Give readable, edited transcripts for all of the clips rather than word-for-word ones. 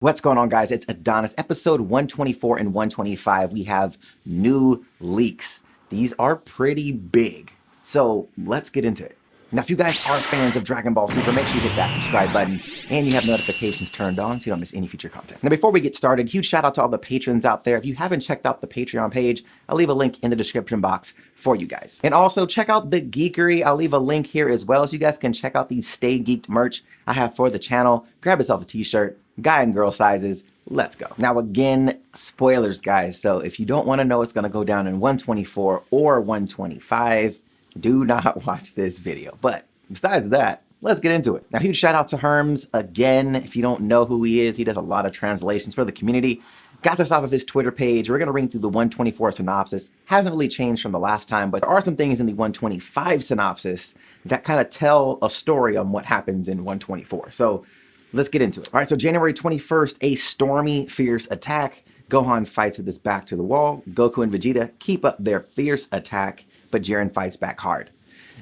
What's going on, guys? It's Adonis, episode 124 and 125. We have new leaks. These are pretty big. So let's get into it. Now, if you guys are fans of Dragon Ball Super, make sure you hit that subscribe button and you have notifications turned on so you don't miss any future content. Now, before we get started, huge shout out to all the patrons out there. If you haven't checked out the Patreon page, I'll leave a link in the description box for you guys. And also check out the Geekery. I'll leave a link here as well so you guys can check out the Stay Geeked merch I have for the channel. Grab yourself a t-shirt, guy and girl sizes. Let's go. Now, again, spoilers, guys. So if you don't want to know what's going to go down in 124 or 125, do not watch this video. But besides that, let's get into it. Now, huge shout out to Herms. Again, if you don't know who he is, he does a lot of translations for the community. Got this off of his Twitter page. We're going to read through the 124 synopsis. Hasn't really changed from the last time, but there are some things in the 125 synopsis that kind of tell a story on what happens in 124. So let's get into it. All right, so January 21st, a stormy, fierce attack. Gohan fights with his back to the wall. Goku and Vegeta keep up their fierce attack, but Jiren fights back hard.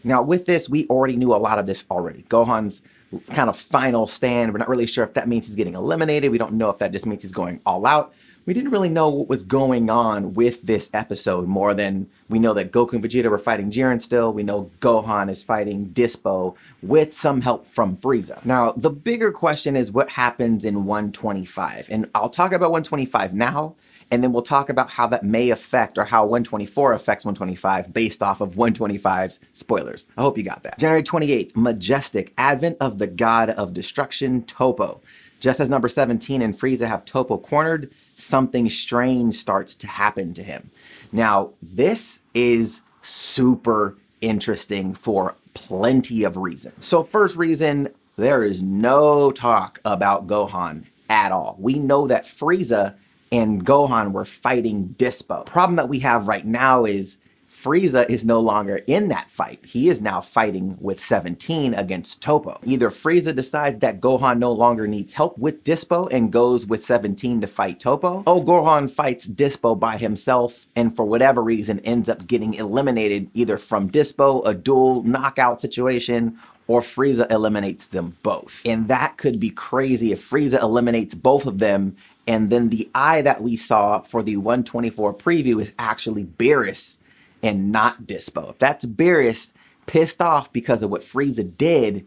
Now, with this, we already knew a lot of this already. Gohan's kind of final stand, we're not really sure if that means he's getting eliminated. We don't know if that just means he's going all out. We didn't really know what was going on with this episode more than we know that Goku and Vegeta were fighting Jiren still. We know Gohan is fighting Dispo with some help from Frieza. Now, the bigger question is what happens in 125. And I'll talk about 125 now, and then we'll talk about how that may affect or how 124 affects 125 based off of 125's spoilers. I hope you got that. January 28th, Majestic, Advent of the God of Destruction, Toppo. Just as number 17 and Frieza have Toppo cornered, something strange starts to happen to him. Now, this is super interesting for plenty of reasons. So first reason, there is no talk about Gohan at all. We know that Frieza and Gohan were fighting Dispo. Problem that we have right now is Frieza is no longer in that fight. He is now fighting with 17 against Toppo. Either Frieza decides that Gohan no longer needs help with Dispo and goes with 17 to fight Toppo, or Gohan fights Dispo by himself and for whatever reason ends up getting eliminated either from Dispo, a dual knockout situation, or Frieza eliminates them both. And that could be crazy if Frieza eliminates both of them and then the eye that we saw for the 124 preview is actually Beerus and not Dispo. If that's Beerus pissed off because of what Frieza did,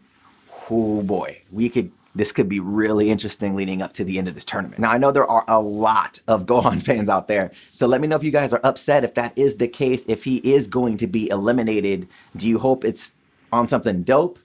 oh boy, this could be really interesting leading up to the end of this tournament. Now, I know there are a lot of Gohan fans out there, so let me know if you guys are upset if that is the case, if he is going to be eliminated. Do you hope it's on something dope?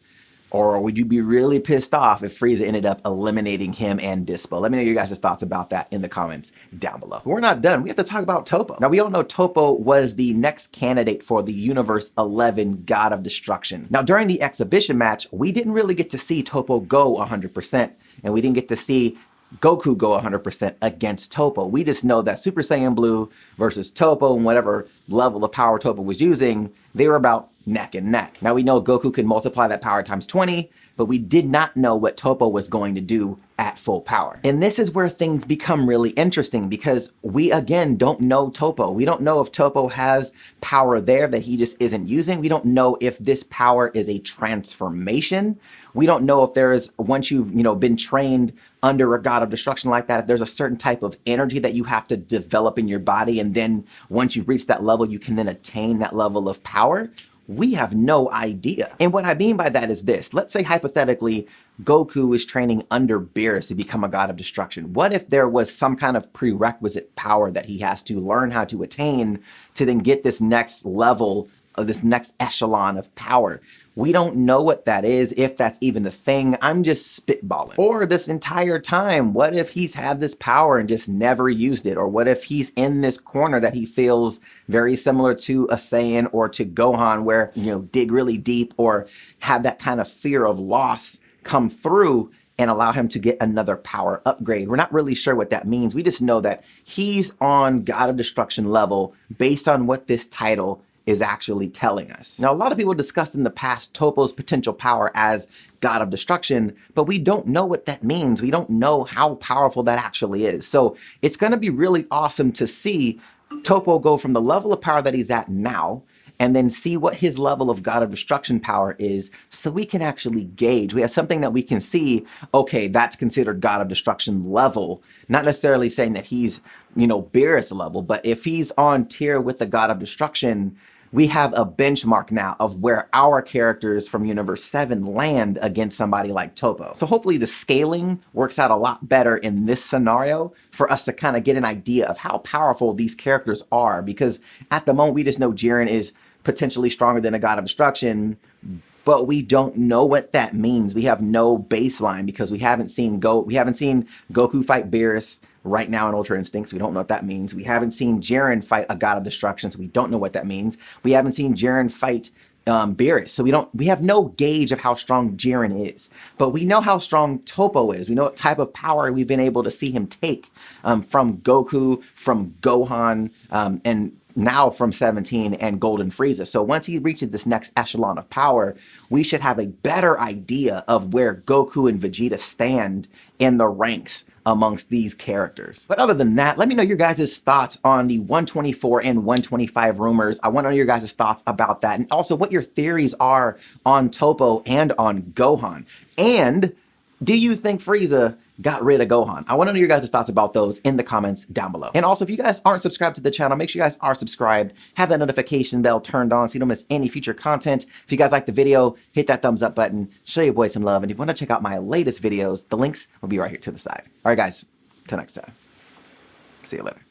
Or would you be really pissed off if Frieza ended up eliminating him and Dispo? Let me know your guys' thoughts about that in the comments down below. But we're not done. We have to talk about Toppo. Now, we all know Toppo was the next candidate for the Universe 11 God of Destruction. Now, during the exhibition match, we didn't really get to see Toppo go 100%, and we didn't get to see Goku go 100% against Toppo. We just know that Super Saiyan Blue versus Toppo and whatever level of power Toppo was using, they were about neck and neck. Now we know Goku can multiply that power times 20, but we did not know what Toppo was going to do at full power. And this is where things become really interesting because we, again, don't know Toppo. We don't know if Toppo has power there that he just isn't using. We don't know if this power is a transformation. We don't know if there is, once you've, been trained under a God of Destruction like that, if there's a certain type of energy that you have to develop in your body. And then once you've reached that level, you can then attain that level of power. We have no idea. And what I mean by that is this. Let's say hypothetically, Goku is training under Beerus to become a God of Destruction. What if there was some kind of prerequisite power that he has to learn how to attain to then get this next level of this next echelon of power? We don't know what that is, if that's even the thing. I'm just spitballing. Or this entire time, what if he's had this power and just never used it? Or what if he's in this corner that he feels very similar to a Saiyan or to Gohan where, dig really deep or have that kind of fear of loss come through and allow him to get another power upgrade. We're not really sure what that means. We just know that he's on God of Destruction level based on what this title is actually telling us. Now, a lot of people discussed in the past Toppo's potential power as God of Destruction, but we don't know what that means. We don't know how powerful that actually is. So it's going to be really awesome to see Toppo go from the level of power that he's at now and then see what his level of God of Destruction power is so we can actually gauge. We have something that we can see, okay, that's considered God of Destruction level. Not necessarily saying that he's, Beerus level, but if he's on tier with the God of Destruction, we have a benchmark now of where our characters from Universe 7 land against somebody like Toppo. So hopefully the scaling works out a lot better in this scenario for us to kind of get an idea of how powerful these characters are, because at the moment we just know Jiren is potentially stronger than a God of Destruction, but we don't know what that means. We have no baseline because we haven't seen Goku fight Beerus right now in Ultra Instincts. We don't know what that means. We haven't seen Jiren fight a God of Destruction, so we don't know what that means. We haven't seen Jiren fight Beerus, so we have no gauge of how strong Jiren is. But we know how strong Toppo is. We know what type of power we've been able to see him take from Goku, from Gohan, and now from 17 and Golden Frieza. So once he reaches this next echelon of power, we should have a better idea of where Goku and Vegeta stand in the ranks amongst these characters. But other than that, let me know your guys' thoughts on the 124 and 125 rumors. I want to know your guys' thoughts about that, and also what your theories are on Toppo and on Gohan. And do you think Frieza got rid of Gohan? I want to know your guys' thoughts about those in the comments down below. And also, if you guys aren't subscribed to the channel, make sure you guys are subscribed, have that notification bell turned on so you don't miss any future content. If you guys like the video, hit that thumbs up button, show your boy some love, and if you want to check out my latest videos, the links will be right here to the side. All right, guys, till next time. See you later.